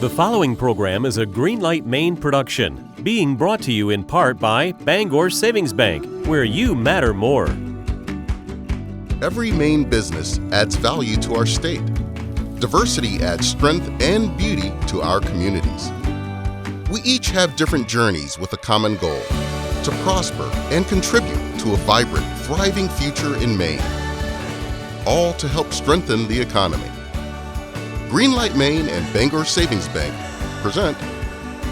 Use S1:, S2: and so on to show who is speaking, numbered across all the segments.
S1: The following program is a Greenlight Maine production, being brought to you in part by Bangor Savings Bank, where you matter more.
S2: Every Maine business adds value to our state. Diversity adds strength and beauty to our communities. We each have different journeys with a common goal: to prosper and contribute to a vibrant, thriving future in Maine, all to help strengthen the economy. Greenlight Maine and Bangor Savings Bank present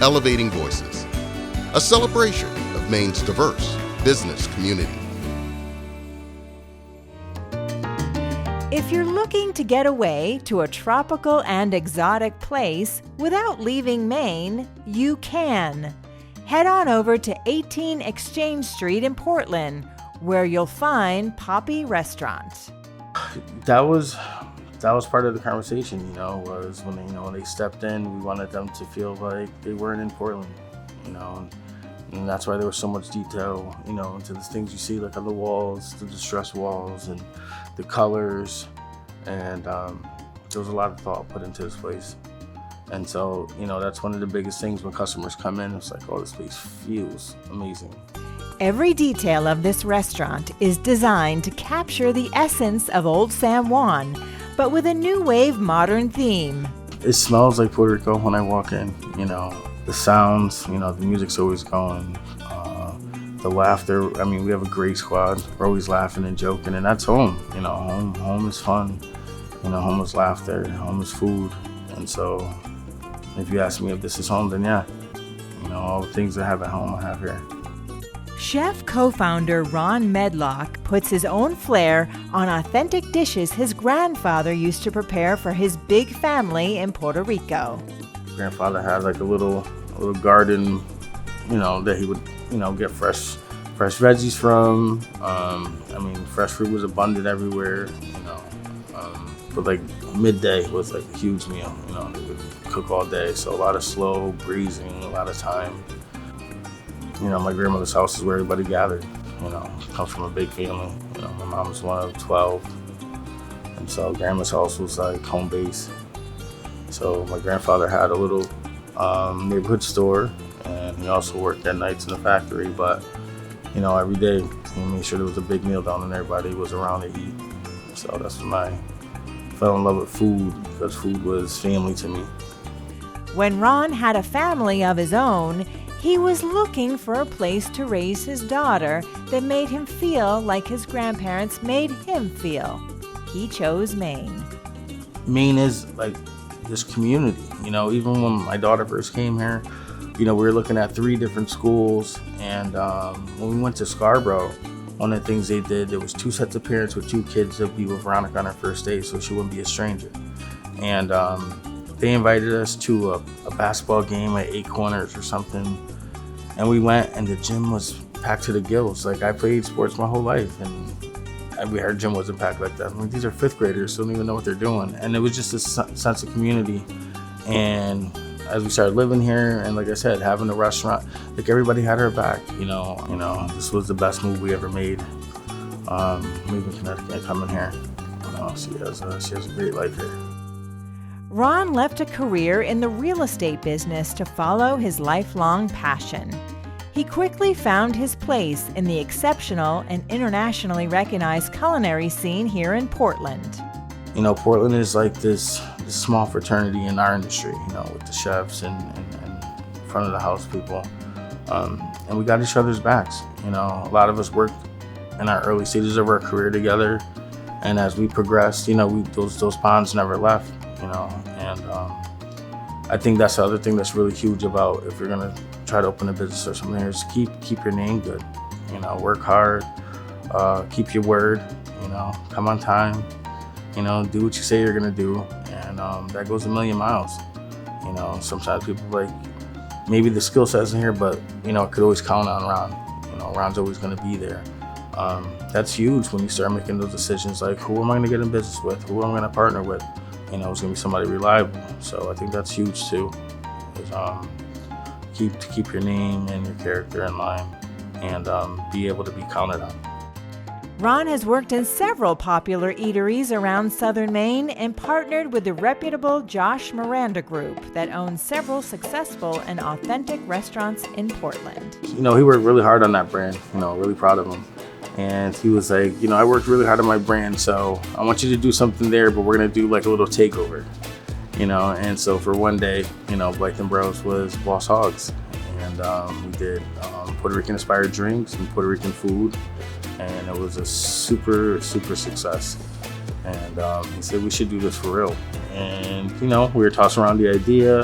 S2: Elevating Voices, a celebration of Maine's diverse business community.
S3: If you're looking to get away to a tropical and exotic place without leaving Maine, you can. Head on over to 18 Exchange Street in Portland, where you'll find Poppy Restaurant.
S4: That was part of the conversation, was when they stepped in, we wanted them to feel like they weren't in Portland, and that's why there was so much detail, into the things you see, like on the walls, the distressed walls and the colors, and there was a lot of thought put into this place. And so, that's one of the biggest things when customers come in, it's like, oh, this place feels amazing.
S3: Every detail of this restaurant is designed to capture the essence of Old San Juan, but with a new wave modern theme.
S4: It smells like Puerto Rico when I walk in, the sounds, the music's always going, the laughter. We have a great squad. We're always laughing and joking, and that's home. Home is fun. Home is laughter, home is food. And so if you ask me if this is home, then yeah, all the things I have at home, I have here.
S3: Chef co-founder Ron Medlock puts his own flair on authentic dishes his grandfather used to prepare for his big family in Puerto Rico.
S4: Grandfather had like a little garden, that he would, get fresh veggies from. Fresh fruit was abundant everywhere, but like midday was like a huge meal, they would cook all day. So a lot of slow breezing, a lot of time. My grandmother's house is where everybody gathered, comes from a big family. My mom was one of 12. And so grandma's house was like home base. So my grandfather had a little neighborhood store, and he also worked at nights in the factory. But, every day he made sure there was a big meal down and everybody was around to eat. So that's when I fell in love with food, because food was family to me.
S3: When Ron had a family of his own, he was looking for a place to raise his daughter that made him feel like his grandparents made him feel. He chose Maine.
S4: Maine is like this community, even when my daughter first came here, we were looking at 3 different schools, and when we went to Scarborough, one of the things they did, there was 2 sets of parents with 2 kids that would be with Veronica on her first day, so she wouldn't be a stranger. And they invited us to a basketball game at 8 Corners or something. And we went, and the gym was packed to the gills. Like, I played sports my whole life, and our gym wasn't packed like that. I'm like, these are 5th graders, so they don't even know what they're doing. And it was just this sense of community. And as we started living here, and like I said, having a restaurant, like everybody had her back. This was the best move we ever made. Leaving Connecticut and coming here. She has a great life here.
S3: Ron left a career in the real estate business to follow his lifelong passion. He quickly found his place in the exceptional and internationally recognized culinary scene here in Portland.
S4: Portland is like this small fraternity in our industry, with the chefs and front of the house people. And we got each other's backs. A lot of us worked in our early stages of our career together. And as we progressed, those bonds never left. And I think that's the other thing that's really huge about if you're gonna try to open a business or something, is keep your name good. Work hard, keep your word. Come on time. Do what you say you're gonna do, and that goes a million miles. Sometimes people like maybe the skill set isn't here, but could always count on Ron. Ron's always gonna be there. That's huge when you start making those decisions, like who am I gonna get in business with, who am I gonna partner with. It's gonna be somebody reliable. So I think that's huge too. Is keep your name and your character in line, and be able to be counted on.
S3: Ron has worked in several popular eateries around southern Maine and partnered with the reputable Josh Miranda Group that owns several successful and authentic restaurants in Portland.
S4: He worked really hard on that brand, really proud of him. And he was like, I worked really hard on my brand, so I want you to do something there, but we're going to do like a little takeover, And so for one day, Blake & Bros was Boss Hogs. And we did Puerto Rican inspired drinks and Puerto Rican food. And it was a super, super success. And he said we should do this for real. And, we were tossing around the idea.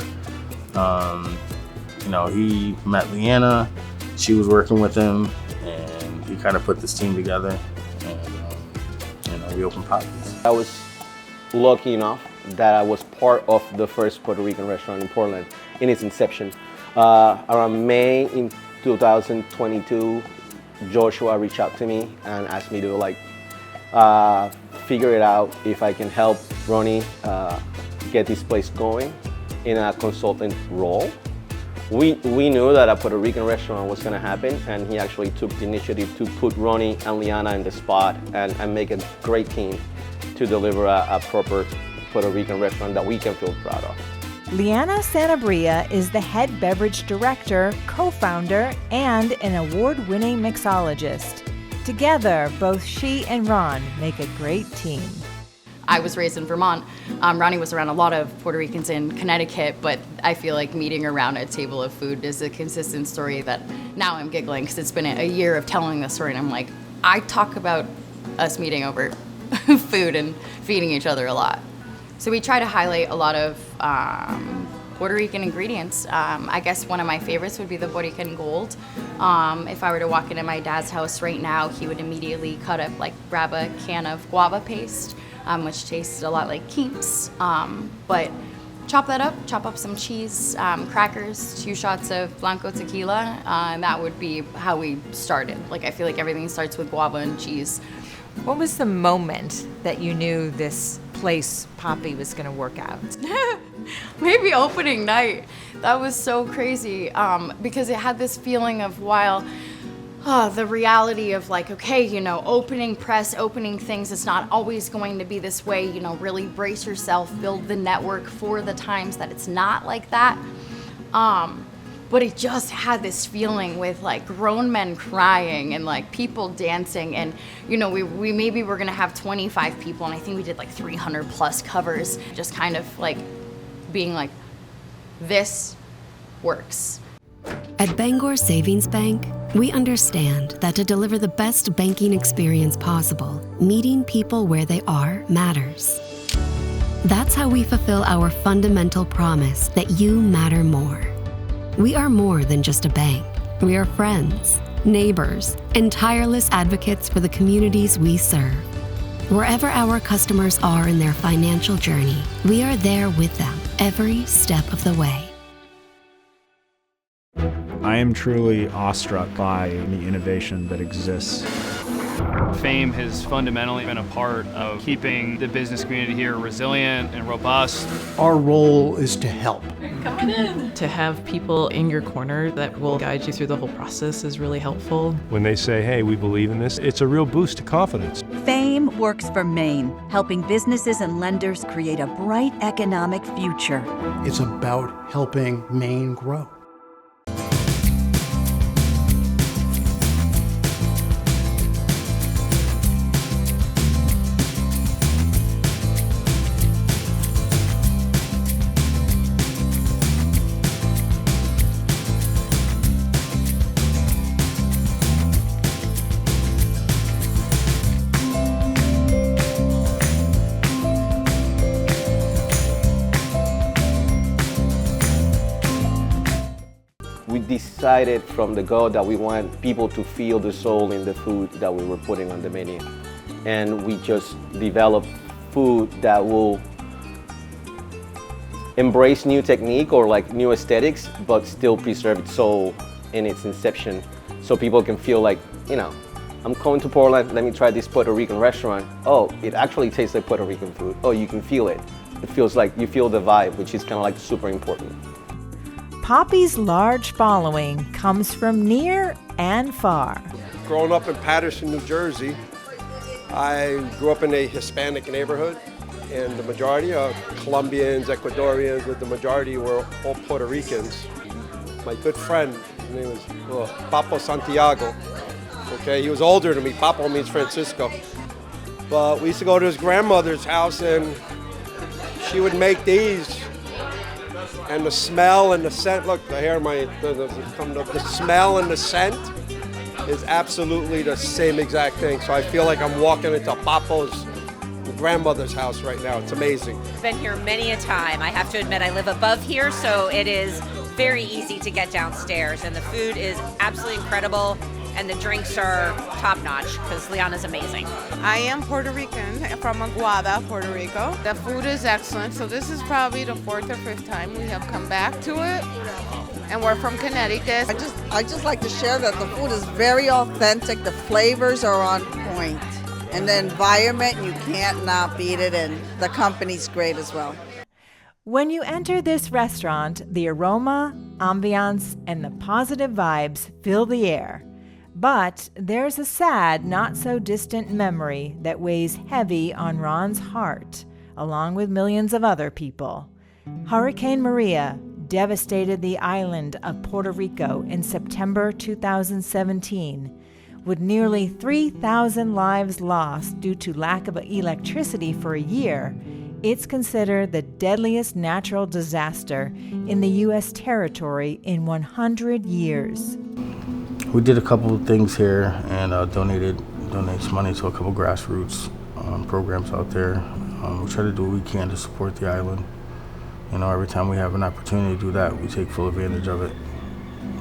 S4: He met Leanna. She was working with him. And he kind of put this team together. And, we opened Poppy's.
S5: I was lucky enough that I was part of the first Puerto Rican restaurant in Portland in its inception. Around May in 2022, Joshua reached out to me and asked me to figure it out if I can help Ronnie get this place going in a consultant role. We knew that a Puerto Rican restaurant was going to happen, and he actually took the initiative to put Ronnie and Liana in the spot and make a great team to deliver a proper Puerto Rican restaurant that we can feel proud of.
S3: Liana Sanabria is the head beverage director, co-founder, and an award-winning mixologist. Together, both she and Ron make a great team.
S6: I was raised in Vermont. Ronnie was around a lot of Puerto Ricans in Connecticut, but I feel like meeting around a table of food is a consistent story that now I'm giggling because it's been a year of telling this story, and I'm like, I talk about us meeting over food and feeding each other a lot. So we try to highlight a lot of Puerto Rican ingredients. I guess one of my favorites would be the Puerto Rican gold. If I were to walk into my dad's house right now, he would immediately grab a can of guava paste, which tastes a lot like Keats. But chop that up, chop up some cheese, crackers, 2 shots of Blanco tequila, and that would be how we started. I feel like everything starts with guava and cheese.
S3: What was the moment that you knew this place, Poppy, was going to work out?
S6: Maybe opening night. That was so crazy because it had this feeling of the reality of opening press, opening things, it's not always going to be this way, really brace yourself, build the network for the times that it's not like that. But it just had this feeling with grown men crying and people dancing, and we maybe were gonna have 25 people, and I think we did 300 plus covers, just kind of being this works.
S7: At Bangor Savings Bank, we understand that to deliver the best banking experience possible, meeting people where they are matters. That's how we fulfill our fundamental promise that you matter more. We are more than just a bank. We are friends, neighbors, and tireless advocates for the communities we serve. Wherever our customers are in their financial journey, we are there with them every step of the way.
S8: I am truly awestruck by the innovation that exists.
S9: Fame has fundamentally been a part of keeping the business community here resilient and robust.
S10: Our role is to help.
S6: Come on in.
S11: To have people in your corner that will guide you through the whole process is really helpful.
S12: When they say, hey, we believe in this, it's a real boost to confidence.
S13: Fame works for Maine, helping businesses and lenders create a bright economic future.
S10: It's about helping Maine grow.
S5: We decided from the go that we want people to feel the soul in the food that we were putting on the menu. And we just developed food that will embrace new technique or new aesthetics, but still preserve its soul in its inception. So people can feel I'm going to Portland, let me try this Puerto Rican restaurant. Oh, it actually tastes like Puerto Rican food. Oh, you can feel it. It feels like you feel the vibe, which is kind of super important.
S3: Poppy's large following comes from near and far.
S14: Growing up in Paterson, New Jersey, I grew up in a Hispanic neighborhood, and the majority are Colombians, Ecuadorians, but the majority were all Puerto Ricans. My good friend, his name was Papo Santiago. Okay, he was older than me. Papo means Francisco. But we used to go to his grandmother's house, and she would make these. And the smell and the scent, look, the smell and the scent is absolutely the same exact thing. So I feel like I'm walking into Papo's grandmother's house right now. It's amazing.
S15: I've been here many a time. I have to admit, I live above here, so it is very easy to get downstairs. And the food is absolutely incredible, and the drinks are top-notch, because Liana's amazing.
S16: I am Puerto Rican, from Aguada, Puerto Rico. The food is excellent, so this is probably the 4th or 5th time we have come back to it. And we're from Connecticut.
S17: I just like to share that the food is very authentic, the flavors are on point, and the environment, you can't not beat it, and the company's great as well.
S3: When you enter this restaurant, the aroma, ambiance, and the positive vibes fill the air. But there's a sad, not-so-distant memory that weighs heavy on Ron's heart, along with millions of other people. Hurricane Maria devastated the island of Puerto Rico in September 2017, with nearly 3,000 lives lost due to lack of electricity for a year. It's considered the deadliest natural disaster in the U.S. territory in 100 years.
S4: We did a couple of things here and donated money to a couple grassroots programs out there. We try to do what we can to support the island. You know, every time we have an opportunity to do that, we take full advantage of it.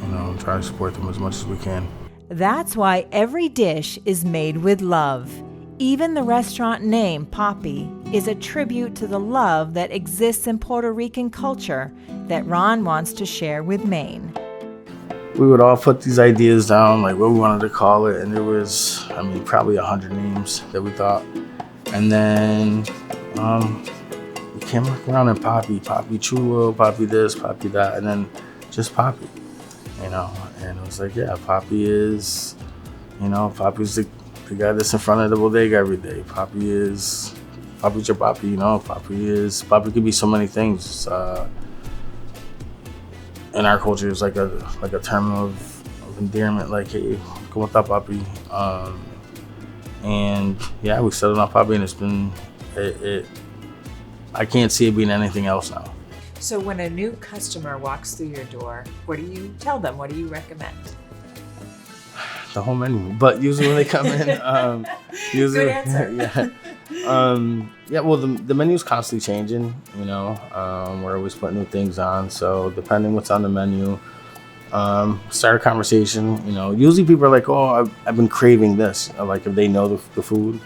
S4: You know, and try to support them as much as we can.
S3: That's why every dish is made with love. Even the restaurant name, Papi, is a tribute to the love that exists in Puerto Rican culture that Ron wants to share with Maine.
S4: We would all put these ideas down, like what we wanted to call it, and there was, probably 100 names that we thought. And then we came around and Papi Chulo, Papi this, Papi that, and then just Papi, you know. And it was like, yeah, Papi is, Papi's the guy that's in front of the bodega every day. Papi's your Papi, you know. Papi could be so many things. In our culture, it's like a term of endearment, like, hey, ¿cómo está, Papi? And yeah, we settled on Papi, and it's been, I can't see it being anything else now.
S18: So when a new customer walks through your door, what do you tell them? What do you recommend?
S4: The whole menu, but usually when they come in,
S18: Good answer.
S4: Yeah. Well, the menu's constantly changing. You know, we're always putting new things on. So depending what's on the menu, start a conversation. You know, usually people are like, "Oh, I've been craving this." Like if they know the food,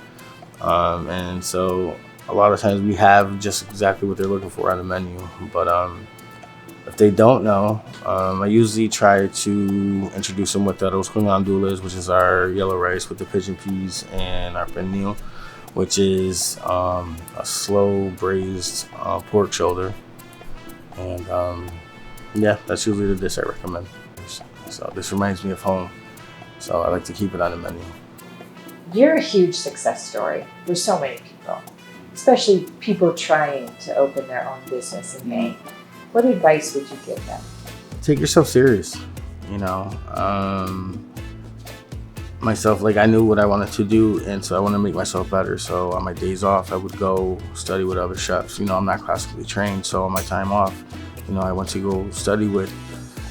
S4: and so a lot of times we have just exactly what they're looking for on the menu. But if they don't know, I usually try to introduce them with the arroz con gandules, which is our yellow rice with the pigeon peas, and our pernil, which is a slow braised pork shoulder. And yeah, that's usually the dish I recommend. So this reminds me of home, so I like to keep it on the menu.
S18: You're a huge success story for so many people, especially people trying to open their own business in Maine. What advice would you give them?
S4: Take yourself serious, you know. Myself, like, I knew what I wanted to do, and so I want to make myself better. So on my days off, I would go study with other chefs. You know, I'm not classically trained, so on my time off, you know, I went to go study with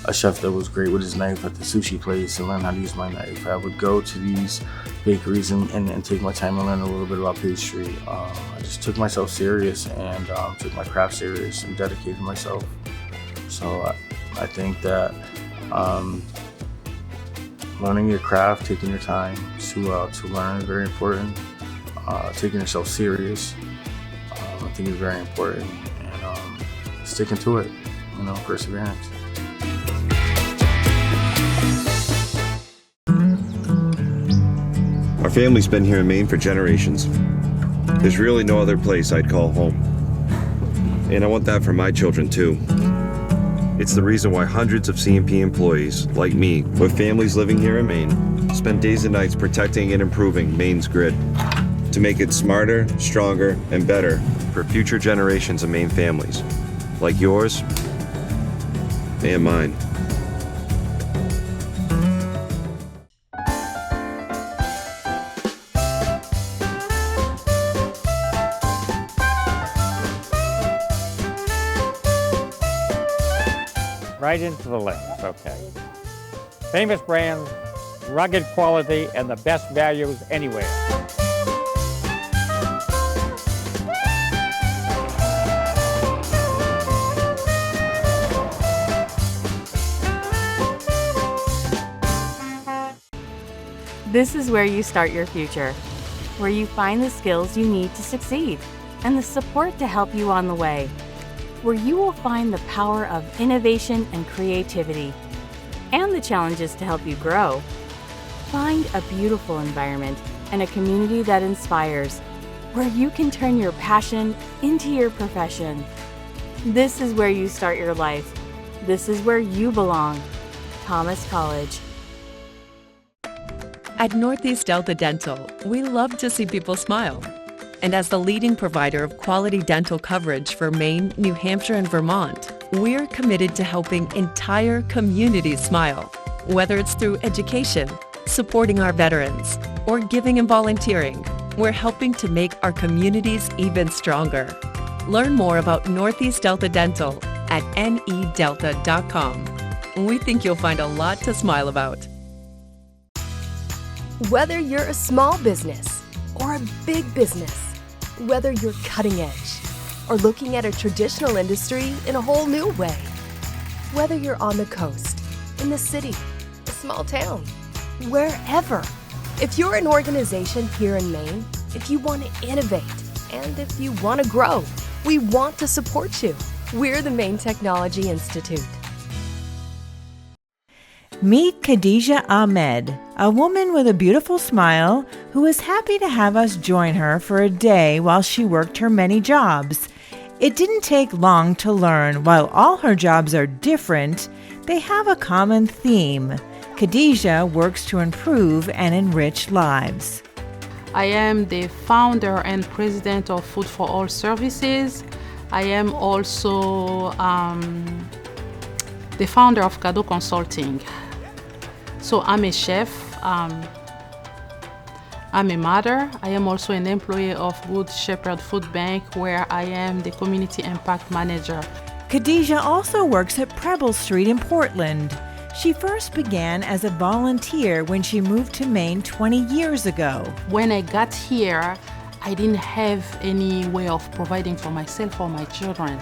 S4: a chef that was great with his knife at the sushi place and learn how to use my knife. I would go to these bakeries and take my time and learn a little bit about pastry. I just took myself serious and took my craft serious and dedicated myself. So I think that learning your craft, taking your time to learn is very important. Taking yourself serious, I think is very important, and sticking to it, you know, perseverance.
S19: Our family's been here in Maine for generations. There's really no other place I'd call home. And I want that for my children too. It's the reason why hundreds of C&P employees, like me, with families living here in Maine, spend days and nights protecting and improving Maine's grid. to make it smarter, stronger, and better for future generations of Maine families, like yours and mine.
S20: Right into the lens, okay. Famous brands, rugged quality, and the best values anywhere.
S21: This is where you start your future, where you find the skills you need to succeed and the support to help you on the way, where you will find the power of innovation and creativity and the challenges to help you grow. Find a beautiful environment and a community that inspires, where you can turn your passion into your profession. This is where you start your life. This is where you belong. Thomas College.
S22: At Northeast Delta Dental, we love to see people smile. And as the leading provider of quality dental coverage for Maine, New Hampshire, and Vermont, we're committed to helping entire communities smile. Whether it's through education, supporting our veterans, or giving and volunteering, we're helping to make our communities even stronger. Learn more about Northeast Delta Dental at nedelta.com. We think you'll find a lot to smile about.
S23: Whether you're a small business or a big business, whether you're cutting edge or looking at a traditional industry in a whole new way, whether you're on the coast, in the city, a small town, wherever, if you're an organization here in Maine, if you want to innovate and if you want to grow, we want to support you. We're the Maine Technology Institute.
S3: Meet Khadija Ahmed, a woman with a beautiful smile who is happy to have us join her for a day while she worked her many jobs. It didn't take long to learn while all her jobs are different, they have a common theme. Khadija works to improve and enrich lives.
S24: I am the founder and president of Food for All Services. I am also the founder of Cadeau Consulting. So I'm a chef, I'm a mother. I am also an employee of Good Shepherd Food Bank, where I am the community impact manager.
S3: Khadija also works at Preble Street in Portland. She first began as a volunteer when she moved to Maine 20 years ago.
S24: When I got here, I didn't have any way of providing for myself or my children.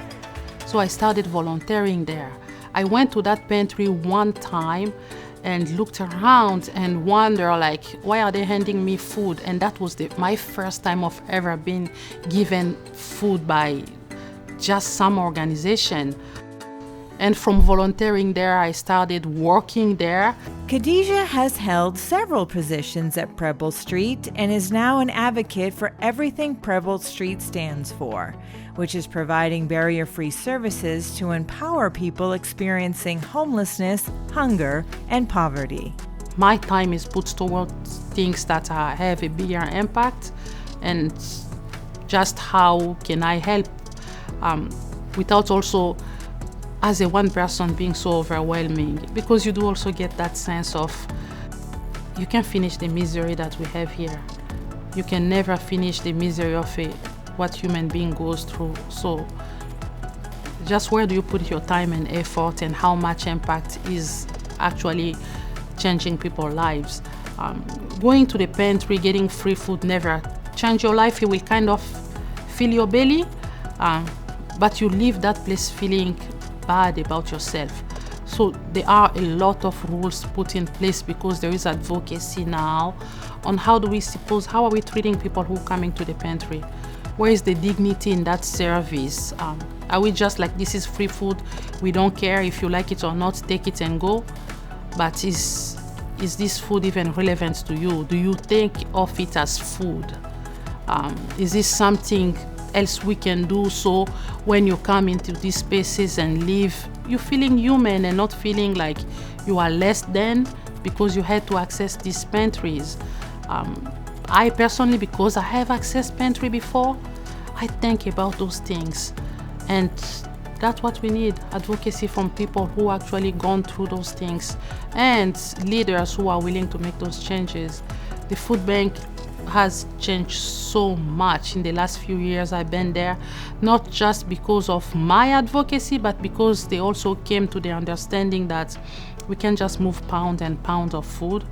S24: So I started volunteering there. I went to that pantry one time and looked around and wondered, like, why are they handing me food? And that was my first time of ever being given food by just some organization. And from volunteering there, I started working there.
S3: Khadija has held several positions at Preble Street and is now an advocate for everything Preble Street stands for, which is providing barrier-free services to empower people experiencing homelessness, hunger, and poverty.
S24: My time is put towards things that have a bigger impact, and just how can I help without also as a one person being so overwhelming, because you do also get that sense of you can finish the misery that we have here. You can never finish the misery of what human being goes through. So just where do you put your time and effort, and how much impact is actually changing people's lives? Going to the pantry, getting free food never change your life. It will kind of fill your belly, but you leave that place feeling bad about yourself. So there are a lot of rules put in place because there is advocacy now on how are we treating people who are coming to the pantry? Where is the dignity in that service? Are we just like, this is free food, we don't care if you like it or not, take it and go? But is this food even relevant to you? Do you think of it as food? Is this something else we can do, so when you come into these spaces and live, you're feeling human and not feeling like you are less than because you had to access these pantries? I personally, because I have access pantry before, I think about those things. And that's what we need, advocacy from people who actually gone through those things and leaders who are willing to make those changes. The food bank has changed so much in the last few years I've been there, not just because of my advocacy, but because they also came to the understanding that we can't just move pounds and pounds of food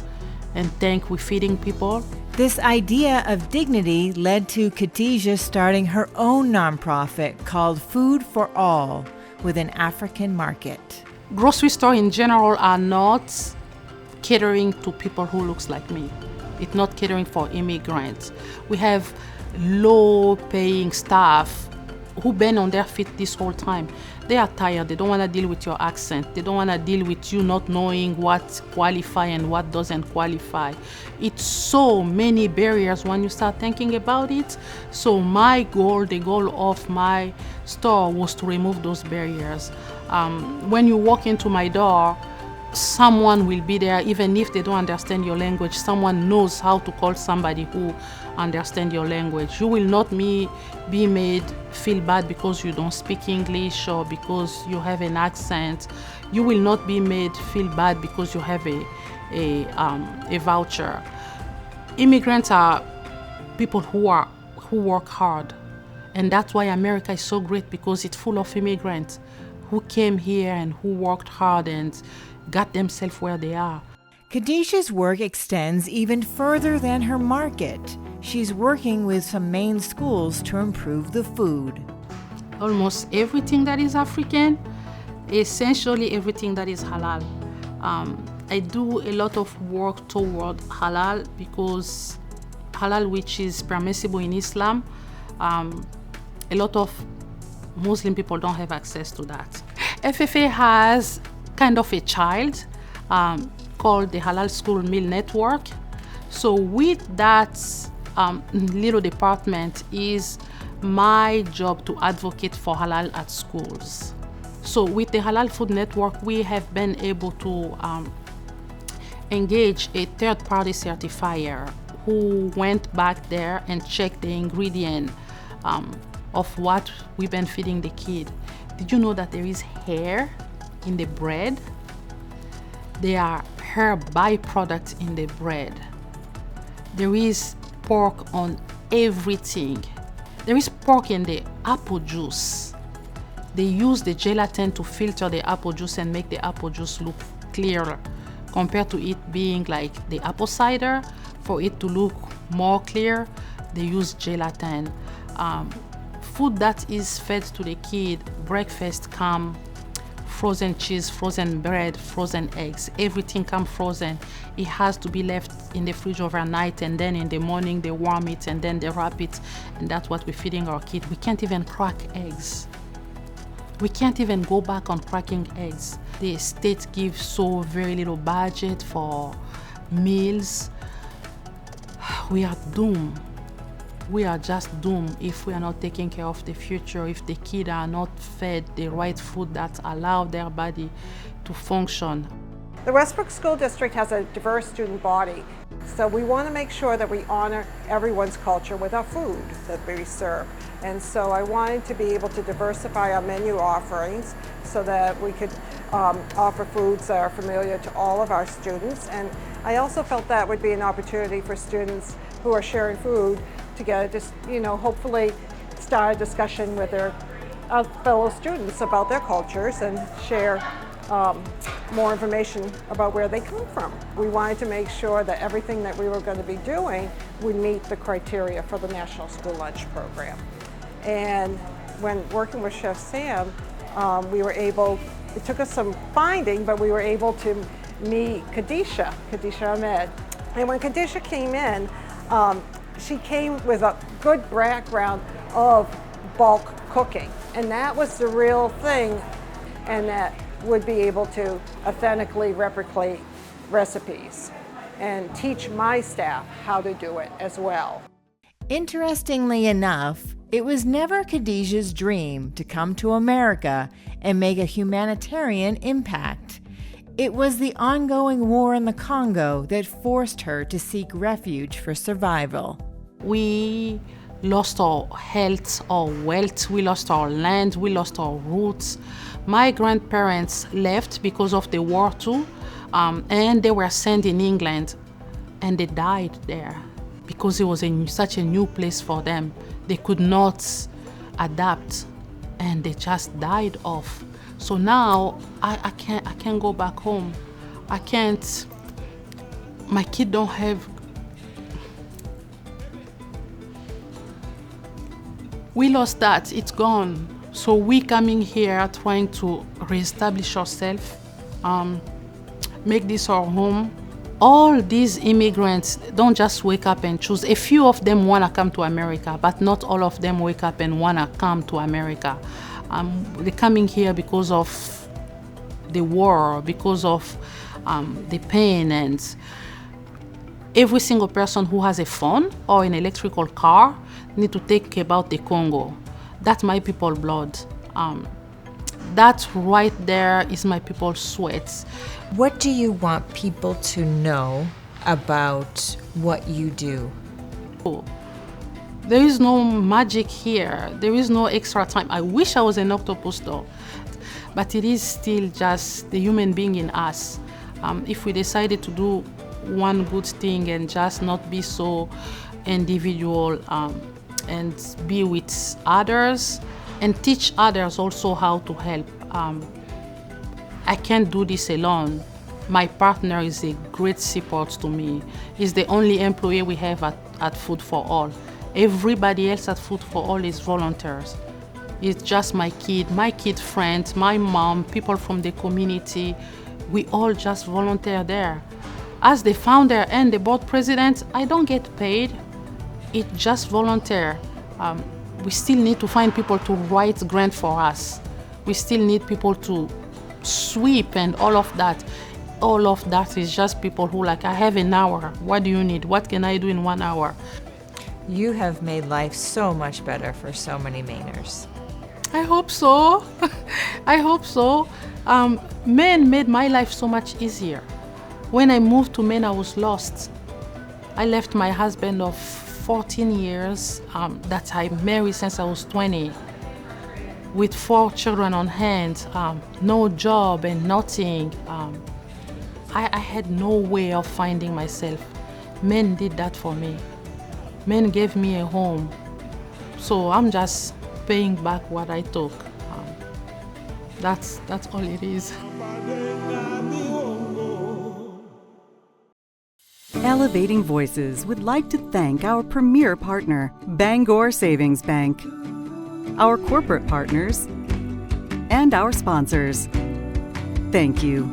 S24: and think we're feeding people.
S3: This idea of dignity led to Khadijah starting her own nonprofit called Food for All with an African market.
S24: Grocery stores in general are not catering to people who looks like me. It's not catering for immigrants. We have low-paying staff who've been on their feet this whole time. They are tired. They don't want to deal with your accent. They don't want to deal with you not knowing what qualifies and what doesn't qualify. It's so many barriers when you start thinking about it. So my goal, the goal of my store was to remove those barriers. When you walk into my door, someone will be there, even if they don't understand your language. Someone knows how to call somebody who understands your language. You will not be made feel bad because you don't speak English or because you have an accent. You will not be made feel bad because you have a voucher. Immigrants are people who work hard, and that's why America is so great, because it's full of immigrants who came here and who worked hard and got themselves where they are.
S3: Khadijah's work extends even further than her market. She's working with some Maine schools to improve the food.
S24: Almost everything that is African, essentially everything that is halal. I do a lot of work toward halal because halal, which is permissible in Islam, a lot of Muslim people don't have access to that. FFA has kind of a child called the Halal School Meal Network. So with that little department is my job to advocate for halal at schools. So with the Halal Food Network, we have been able to engage a third-party certifier who went back there and checked the ingredient of what we've been feeding the kid. Did you know that there is hair in the bread? There are hair byproducts in the bread. There is pork on everything. There is pork in the apple juice. They use the gelatin to filter the apple juice and make the apple juice look clearer, compared to it being like the apple cider. For it to look more clear, they use gelatin. Food that is fed to the kid, breakfast come frozen cheese, frozen bread, frozen eggs. Everything comes frozen. It has to be left in the fridge overnight, and then in the morning they warm it and then they wrap it, and that's what we're feeding our kid. We can't even crack eggs. We can't even go back on cracking eggs. The state gives so very little budget for meals. We are doomed. We are just doomed if we are not taking care of the future, if the kids are not fed the right food that allow their body to function.
S1: The Westbrook School District has a diverse student body, so we want to make sure that we honor everyone's culture with our food that we serve. And so I wanted to be able to diversify our menu offerings so that we could offer foods that are familiar to all of our students. And I also felt that would be an opportunity for students who are sharing food to get, hopefully start a discussion with their fellow students about their cultures and share more information about where they come from. We wanted to make sure that everything that we were going to be doing would meet the criteria for the National School Lunch Program. And when working with Chef Sam, it took us some finding, but we were able to meet Khadijah Ahmed. And when Khadijah came in, she came with a good background of bulk cooking, and that was the real thing, and that would be able to authentically replicate recipes and teach my staff how to do it as well.
S3: Interestingly enough, it was never Khadijah's dream to come to America and make a humanitarian impact. It was the ongoing war in the Congo that forced her to seek refuge for survival.
S24: We lost our health, our wealth, we lost our land, we lost our roots. My grandparents left because of the war too, and they were sent in England, and they died there because it was such a new place for them. They could not adapt, and they just died off. So now I can't go back home. I can't. My kid don't have. We lost that. It's gone. So we coming here trying to reestablish ourselves, make this our home. All these immigrants don't just wake up and choose. A few of them want to come to America, but not all of them wake up and want to come to America. They're coming here because of the war, because of the pain, and every single person who has a phone or an electrical car need to think about the Congo. That's my people's blood. That right there is my people's sweat.
S3: What do you want people to know about what you do?
S24: There is no magic here. There is no extra time. I wish I was an octopus though, but it is still just the human being in us. If we decided to do one good thing and just not be so individual and be with others and teach others also how to help. I can't do this alone. My partner is a great support to me. He's the only employee we have at Food for All. Everybody else at Food for All is volunteers. It's just my kid friends, my mom, people from the community. We all just volunteer there. As the founder and the board president, I don't get paid. It's just volunteer. We still need to find people to write grant for us. We still need people to sweep and all of that. All of that is just people who like, I have an hour. What do you need? What can I do in 1 hour?
S3: You have made life so much better for so many Mainers.
S24: I hope so. I hope so. Maine made my life so much easier. When I moved to Maine, I was lost. I left my husband of 14 years that I married since I was 20, with 4 children on hand, no job and nothing. I had no way of finding myself. Men did that for me. Men gave me a home. So I'm just paying back what I took. That's all it is.
S2: Elevating Voices would like to thank our premier partner, Bangor Savings Bank, our corporate partners, and our sponsors. Thank you.